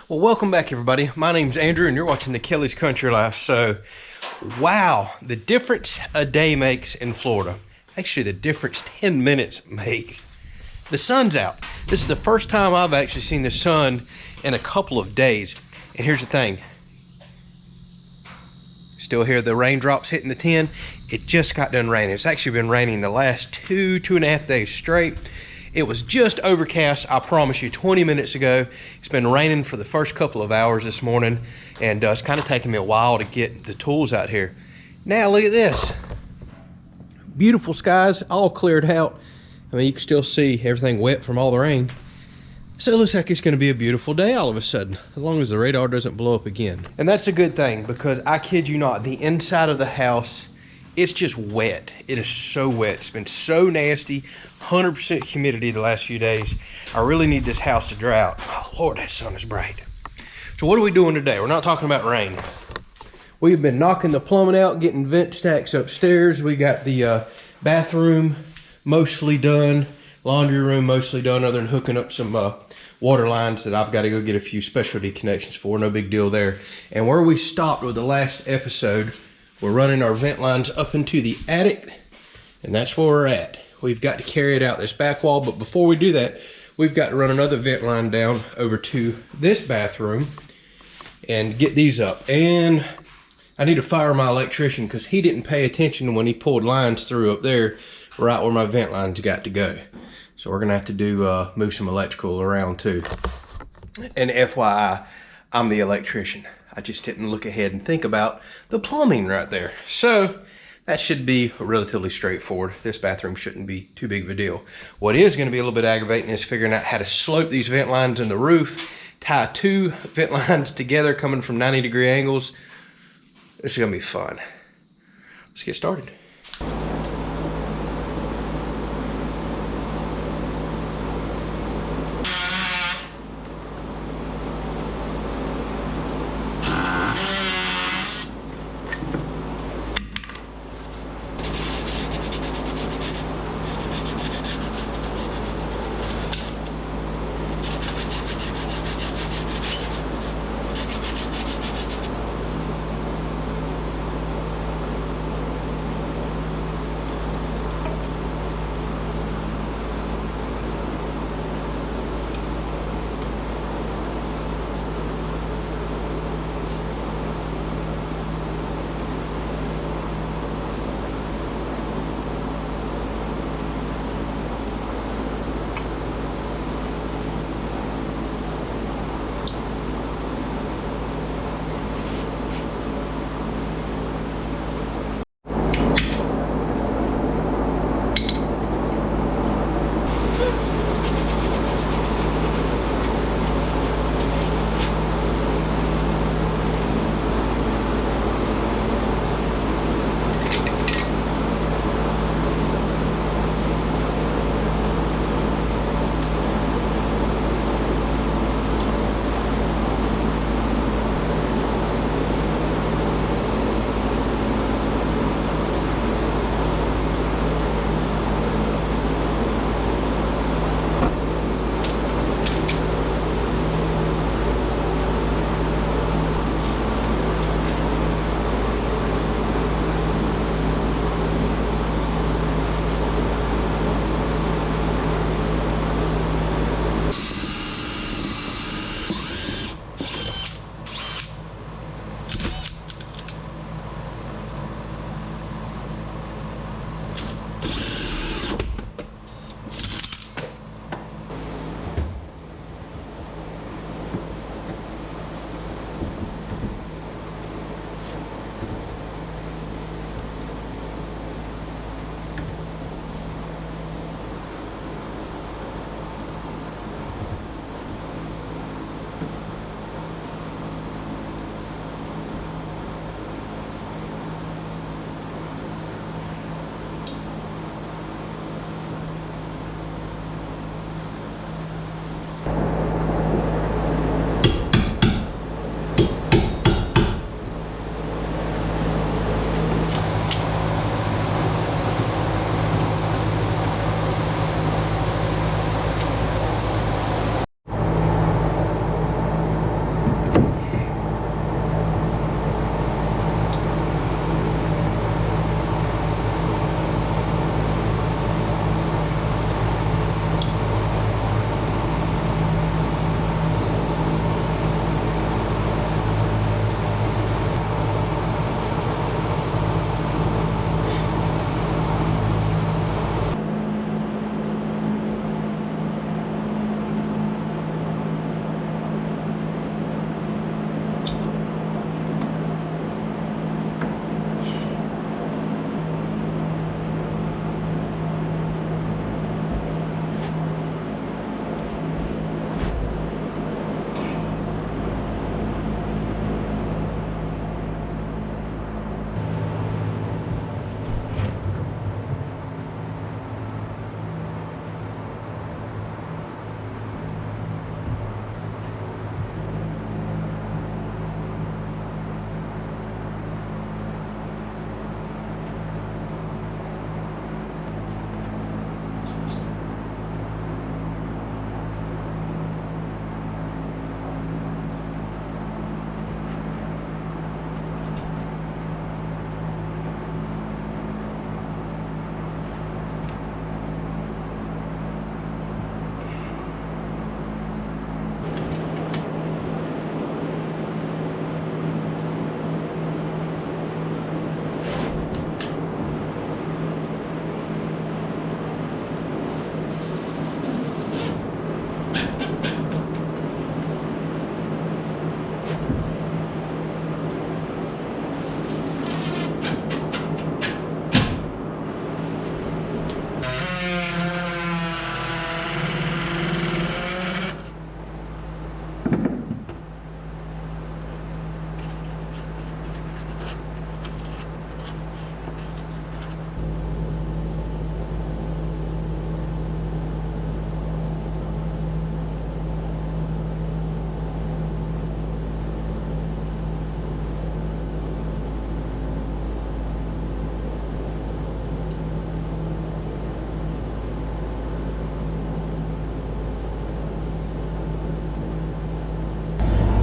Well, welcome back, everybody. My name's Andrew, and you're watching the Kelley's Country Life. So, wow, the difference a day makes in Florida. Actually, the difference 10 minutes makes. The sun's out. This is the first time I've actually seen the sun in a couple of days. And here's the thing. Still hear the raindrops hitting the tin. It just got done raining. It's actually been raining the last two and a half days straight. It was just overcast, I promise you, 20 minutes ago. It's been raining for the first couple of hours this morning, and it's kind of taking me a while to get the tools out here. Now, look at this. Beautiful skies, all cleared out. I mean, you can still see everything wet from all the rain. So it looks like it's going to be a beautiful day all of a sudden, as long as the radar doesn't blow up again. And that's a good thing, because I kid you not, the inside of the house, it's just wet. It is so wet. It's been so nasty. 100% humidity the last few days. I really need this house to dry out. Oh Lord, that sun is bright. So what are we doing today? We're not talking about rain. We've been knocking the plumbing out, getting vent stacks upstairs. We got the bathroom mostly done, laundry room mostly done, other than hooking up some water lines that I've got to go get a few specialty connections for. No big deal there. And where we stopped with the last episode, we're running our vent lines up into the attic, and that's where we're at. We've got to carry it out this back wall, but before we do that, we've got to run another vent line down over to this bathroom and get these up. And I need to fire my electrician because he didn't pay attention when he pulled lines through up there right where my vent lines got to go. So we're gonna have to do move some electrical around too. And FYI, I'm the electrician. I just didn't look ahead and think about the plumbing right there. So that should be relatively straightforward. This bathroom shouldn't be too big of a deal. What is going to be a little bit aggravating is figuring out how to slope these vent lines in the roof, tie two vent lines together coming from 90-degree angles. This is going to be fun. Let's get started.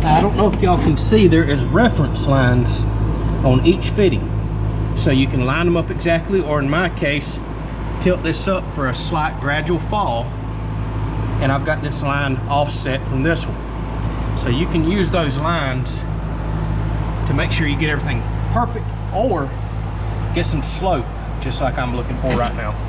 Now, I don't know if y'all can see, there is reference lines on each fitting. So you can line them up exactly, or in my case, tilt this up for a slight gradual fall, and I've got this line offset from this one. So you can use those lines to make sure you get everything perfect, or get some slope, just like I'm looking for right now.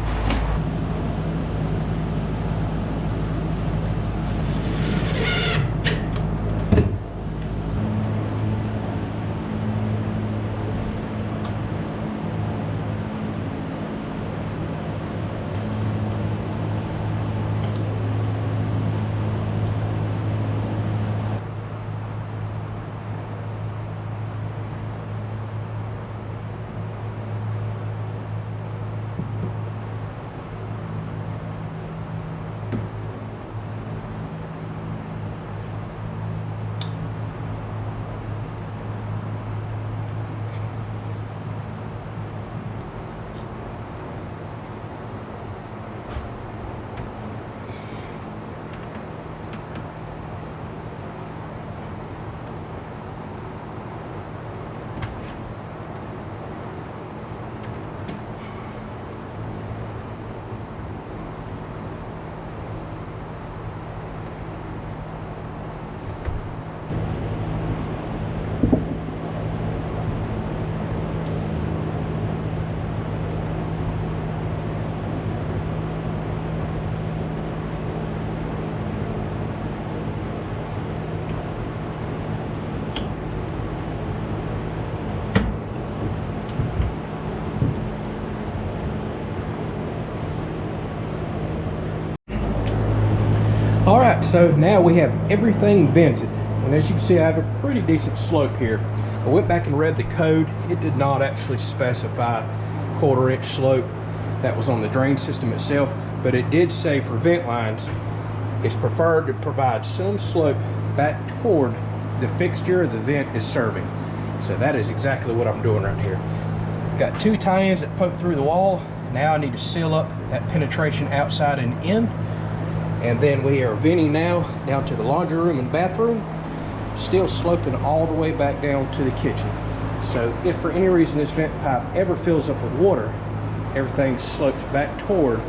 All right, so now we have everything vented. And as you can see, I have a pretty decent slope here. I went back and read the code. It did not actually specify 1/4 inch slope. That was on the drain system itself, but it did say for vent lines, it's preferred to provide some slope back toward the fixture the vent is serving. So that is exactly what I'm doing right here. I've got 2 tie-ins that poke through the wall. Now I need to seal up that penetration outside and in. And then we are venting now down to the laundry room and bathroom, still sloping all the way back down to the kitchen. So if for any reason this vent pipe ever fills up with water, everything slopes back toward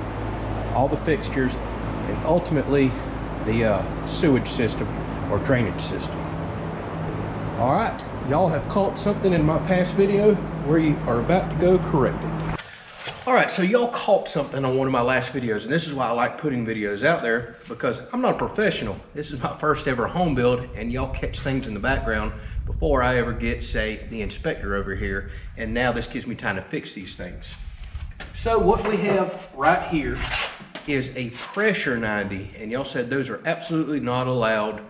all the fixtures and ultimately the sewage system or drainage system. All right, y'all have caught something in my past video where you are about to go correct it. All right, so y'all caught something on one of my last videos, and this is why I like putting videos out there, because I'm not a professional. This is my first ever home build, and y'all catch things in the background before I ever get, say, the inspector over here, and now this gives me time to fix these things. So what we have right here is a pressure 90, and y'all said those are absolutely not allowed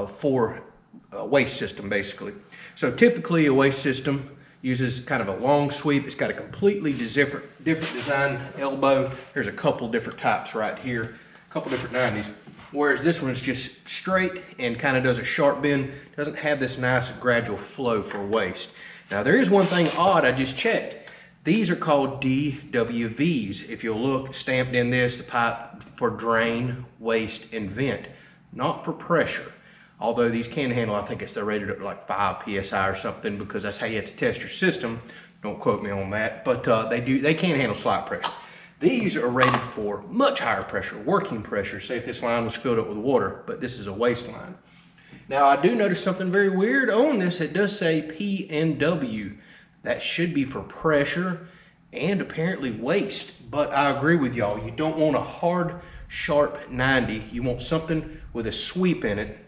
for a waste system, basically. So typically a waste system uses kind of a long sweep. It's got a completely different design elbow. There's a couple different types right here, a couple different 90s. Whereas this one is just straight and kind of does a sharp bend. Doesn't have this nice gradual flow for waste. Now there is one thing odd I just checked. These are called DWVs. If you'll look, stamped in this, the pipe for drain, waste, and vent, not for pressure. Although these can handle, I think they're rated at like 5 PSI or something, because that's how you have to test your system. Don't quote me on that, but they can handle slight pressure. These are rated for much higher pressure, working pressure. Say if this line was filled up with water, but this is a waste line. Now I do notice something very weird on this. It does say P&W. That should be for pressure and apparently waste, but I agree with y'all. You don't want a hard, sharp 90. You want something with a sweep in it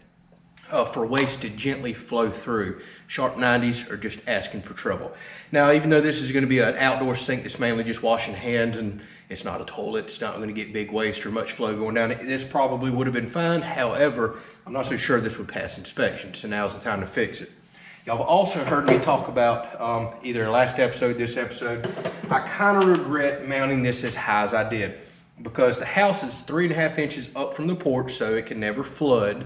for waste to gently flow through. Sharp 90s are just asking for trouble. Now, even though this is going to be an outdoor sink that's mainly just washing hands and it's not a toilet, it's not going to get big waste or much flow going down, this probably would have been fine. However, I'm not so sure this would pass inspection, so now's the time to fix it. Y'all have also heard me talk about either last episode, this episode, I kind of regret mounting this as high as I did, because the house is 3.5 inches up from the porch, so it can never flood.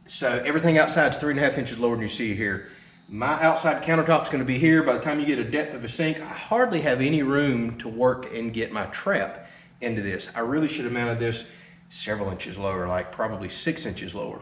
So everything outside is 3.5 inches lower than you see here. My outside countertop is going to be here. By the time you get a depth of a sink, I hardly have any room to work and get my trap into this. I really should have mounted this several inches lower, like probably 6 inches lower.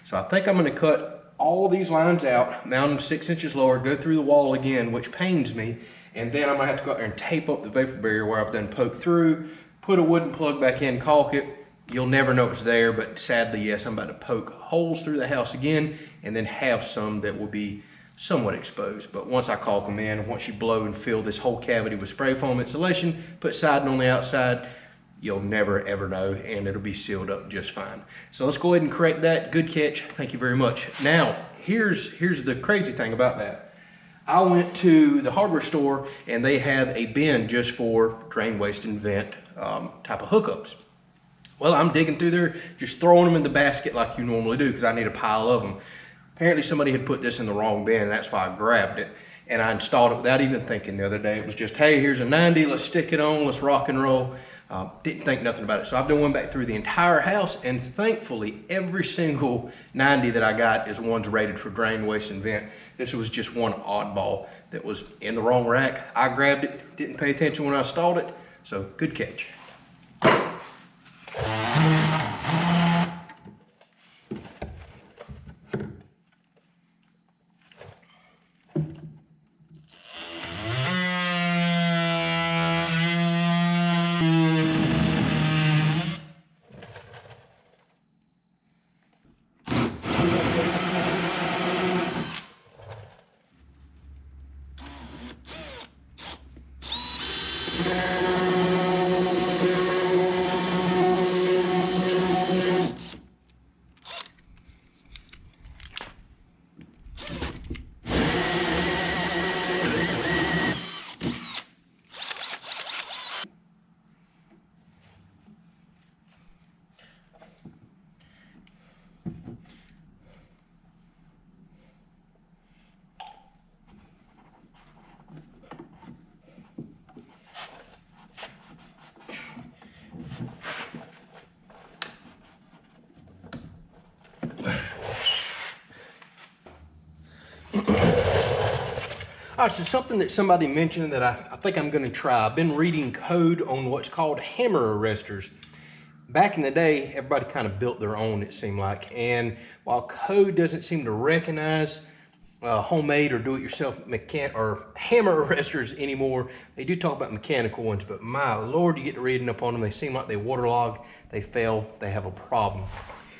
So I think I'm going to cut all these lines out, mount them 6 inches lower, go through the wall again, which pains me, and then I'm going to have to go out there and tape up the vapor barrier where I've done poked through, put a wooden plug back in, caulk it. You'll never know it's there, but sadly, yes, I'm about to poke holes through the house again and then have some that will be somewhat exposed. But once I caulk them in, once you blow and fill this whole cavity with spray foam insulation, put siding on the outside, you'll never ever know, and it'll be sealed up just fine. So let's go ahead and correct that. Good catch, thank you very much. Now, here's the crazy thing about that. I went to the hardware store and they have a bin just for drain, waste, and vent type of hookups. Well, I'm digging through there, just throwing them in the basket like you normally do because I need a pile of them. Apparently somebody had put this in the wrong bin, and that's why I grabbed it. And I installed it without even thinking the other day. It was just, hey, here's a 90, let's stick it on, let's rock and roll. Didn't think nothing about it. So I've done one back through the entire house, and thankfully every single 90 that I got is ones rated for drain, waste, and vent. This was just one oddball that was in the wrong rack. I grabbed it, didn't pay attention when I installed it, so good catch. All right, so something that somebody mentioned that I think I'm going to try. I've been reading code on what's called hammer arresters. Back in the day, everybody kind of built their own, it seemed like. And while code doesn't seem to recognize homemade or do-it-yourself hammer arresters anymore, they do talk about mechanical ones. But my Lord, you get to reading up on them. They seem like they waterlogged, they fail, they have a problem.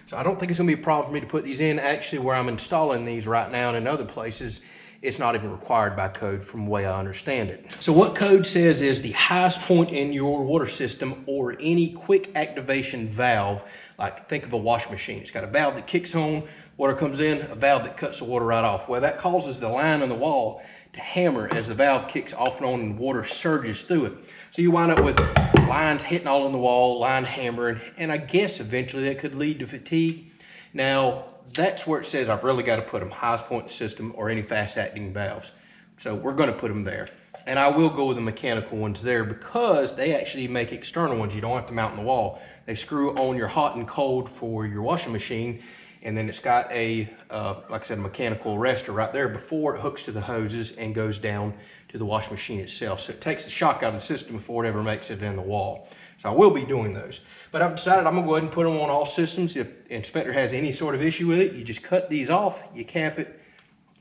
So I don't think it's going to be a problem for me to put these in. Actually, where I'm installing these right now and in other places, it's not even required by code from the way I understand it. So what code says is the highest point in your water system or any quick activation valve, like think of a wash machine. It's got a valve that kicks on, water comes in, a valve that cuts the water right off. Well, that causes the line on the wall to hammer as the valve kicks off and on and water surges through it. So you wind up with lines hitting all on the wall, line hammering, and I guess eventually that could lead to fatigue. Now, that's where it says I've really got to put them, highest point system or any fast acting valves. So we're going to put them there. And I will go with the mechanical ones there because they actually make external ones. You don't have to mount on the wall. They screw on your hot and cold for your washing machine. And then it's got a, like I said, a mechanical arrestor right there before it hooks to the hoses and goes down to the washing machine itself. So it takes the shock out of the system before it ever makes it in the wall. So I will be doing those. But I've decided I'm gonna go ahead and put them on all systems. If the inspector has any sort of issue with it, you just cut these off, you cap it.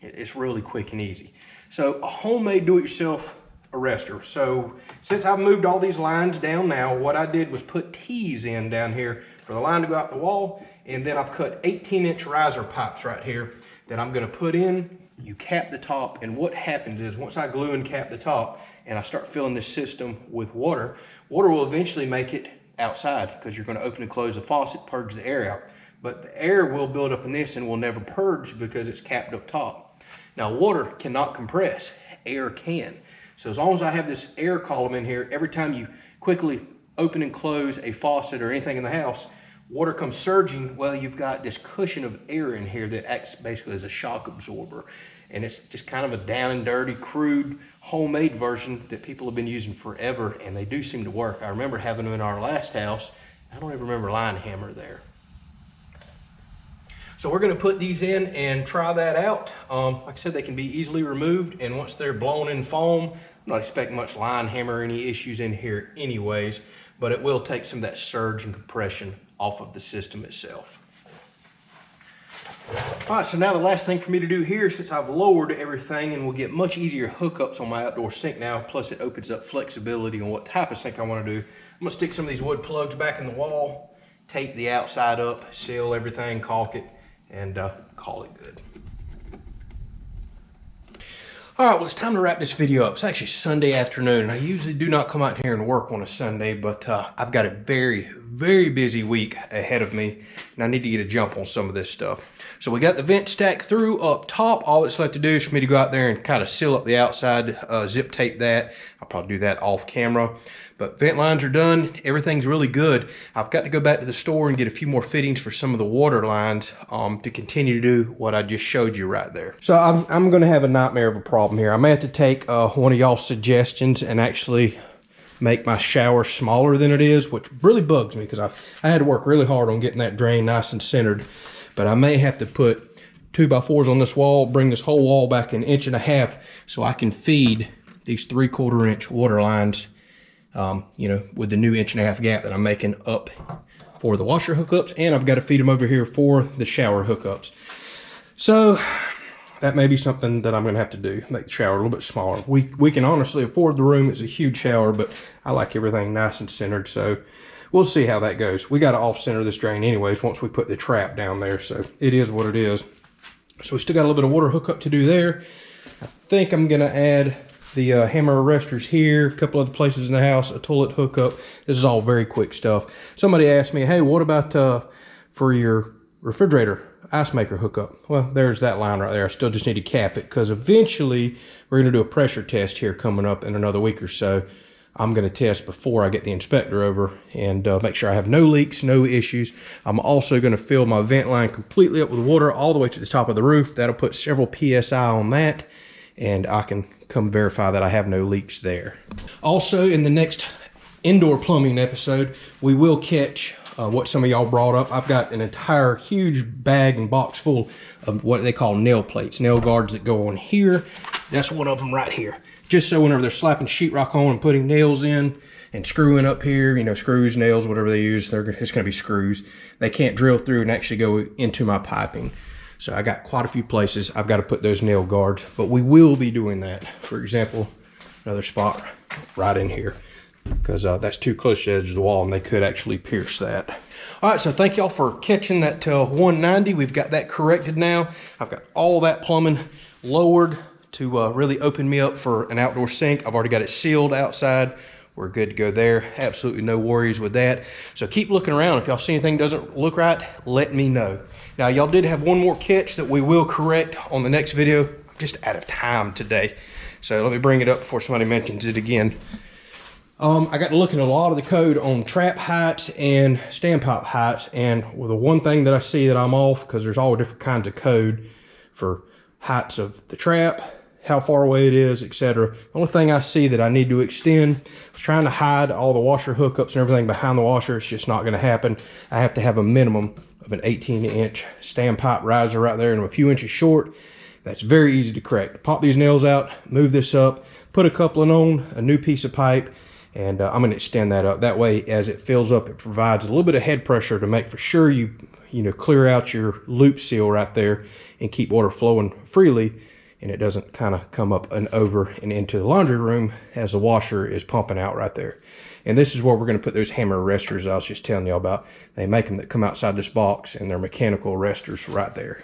It's really quick and easy. So a homemade do-it-yourself arrestor. So since I've moved all these lines down now, what I did was put T's in down here for the line to go out the wall. And then I've cut 18-inch riser pipes right here that I'm gonna put in. You cap the top, and what happens is once I glue and cap the top and I start filling this system with water, water will eventually make it outside because you're going to open and close the faucet, purge the air out. But the air will build up in this and will never purge because it's capped up top. Now water cannot compress, air can. So as long as I have this air column in here, every time you quickly open and close a faucet or anything in the house, water comes surging. Well, you've got this cushion of air in here that acts basically as a shock absorber. And it's just kind of a down and dirty, crude, homemade version that people have been using forever, and they do seem to work. I remember having them in our last house. I don't even remember line hammer there. So we're gonna put these in and try that out. Like I said, they can be easily removed, and once they're blown in foam, I'm not expecting much line hammer or any issues in here anyways, but it will take some of that surge and compression off of the system itself. All right, so now the last thing for me to do here, since I've lowered everything and will get much easier hookups on my outdoor sink now, plus it opens up flexibility on what type of sink I want to do. I'm gonna stick some of these wood plugs back in the wall, tape the outside up, seal everything, caulk it, and call it good. All right, well, it's time to wrap this video up. It's actually Sunday afternoon. I usually do not come out here and work on a Sunday, but I've got a very, very busy week ahead of me, and I need to get a jump on some of this stuff. So we got the vent stacked through up top. All that's left to do is for me to go out there and kind of seal up the outside, zip tape that. I'll probably do that off camera. But vent lines are done. Everything's really good. I've got to go back to the store and get a few more fittings for some of the water lines to continue to do what I just showed you right there. So I'm going to have a nightmare of a problem here. I may have to take one of y'all's suggestions and actually make my shower smaller than it is, which really bugs me because I had to work really hard on getting that drain nice and centered. But I may have to put 2x4s on this wall, bring this whole wall back 1.5 inches so I can feed these 3/4 inch water lines, you know, with the new 1.5 inch gap that I'm making up for the washer hookups, and I've got to feed them over here for the shower hookups. So that may be something that I'm going to have to do, make the shower a little bit smaller. We can honestly afford the room. It's a huge shower, but I like everything nice and centered, so we'll see how that goes. We got to off-center this drain anyways once we put the trap down there, so it is what it is. So we still got a little bit of water hookup to do there. I think I'm going to add the hammer arresters here, a couple other places in the house, a toilet hookup. This is all very quick stuff. Somebody asked me, hey, what about for your refrigerator ice maker hookup? Well, there's that line right there. I still just need to cap it because eventually we're going to do a pressure test here coming up in another week or so. I'm going to test before I get the inspector over and make sure I have no leaks, no issues. I'm also going to fill my vent line completely up with water all the way to the top of the roof. That'll put several PSI on that, and I can come verify that I have no leaks there. Also, in the next indoor plumbing episode, we will catch what some of y'all brought up. I've got an entire huge bag and box full of what they call nail plates, nail guards that go on here. That's one of them right here. Just so whenever they're slapping sheetrock on and putting nails in and screwing up here, you know, screws, nails, whatever they use, it's going to be screws. They can't drill through and actually go into my piping. So I got quite a few places I've got to put those nail guards, but we will be doing that. For example, another spot right in here, because that's too close to the edge of the wall and they could actually pierce that. All right, so thank y'all for catching that 190. We've got that corrected now. I've got all that plumbing lowered to really open me up for an outdoor sink. I've already got it sealed outside. We're good to go there. Absolutely no worries with that. So keep looking around. If y'all see anything doesn't look right, let me know. Now, y'all did have one more catch that we will correct on the next video. I'm just out of time today. So let me bring it up before somebody mentions it again. I got to look at a lot of the code on trap heights and standpipe heights. And well, the one thing that I see that I'm off, because there's all different kinds of code for heights of the trap, how far away it is, etc. The only thing I see that I need to extend, I was trying to hide all the washer hookups and everything behind the washer. It's just not going to happen. I have to have a minimum of an 18-inch standpipe riser right there, and I'm a few inches short. That's very easy to correct. Pop these nails out, move this up, put a coupling on, a new piece of pipe, and I'm going to extend that up. That way, as it fills up, it provides a little bit of head pressure to make for sure you clear out your loop seal right there and keep water flowing freely, and it doesn't kind of come up and over and into the laundry room as the washer is pumping out right there. And this is where we're going to put those hammer arresters I was just telling you about. They make them that come outside this box, and they're mechanical arresters right there.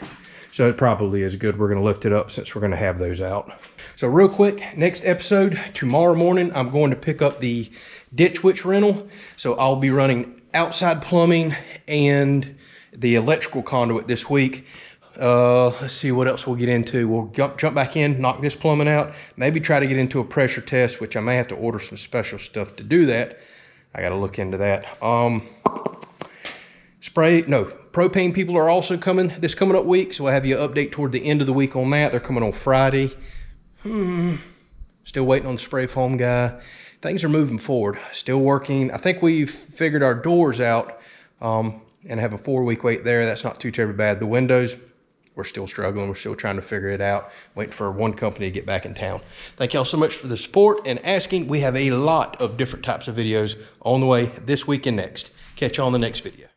So it probably is good. We're going to lift it up since we're going to have those out. So real quick, next episode, tomorrow morning, I'm going to pick up the Ditch Witch rental. So I'll be running outside plumbing and the electrical conduit this week. Let's see what else we'll get into. We'll jump back in, knock this plumbing out, maybe try to get into a pressure test, which I may have to order some special stuff to do that. I got to look into that. Propane people are also coming this coming up week, so I'll have you an update toward the end of the week on that. They're coming on Friday. Still waiting on the spray foam guy. Things are moving forward. Still working. I think we've figured our doors out and have a 4-week wait there. That's not too terribly bad. The windows, we're still struggling. We're still trying to figure it out. Waiting for one company to get back in town. Thank y'all so much for the support and asking. We have a lot of different types of videos on the way this week and next. Catch you on the next video.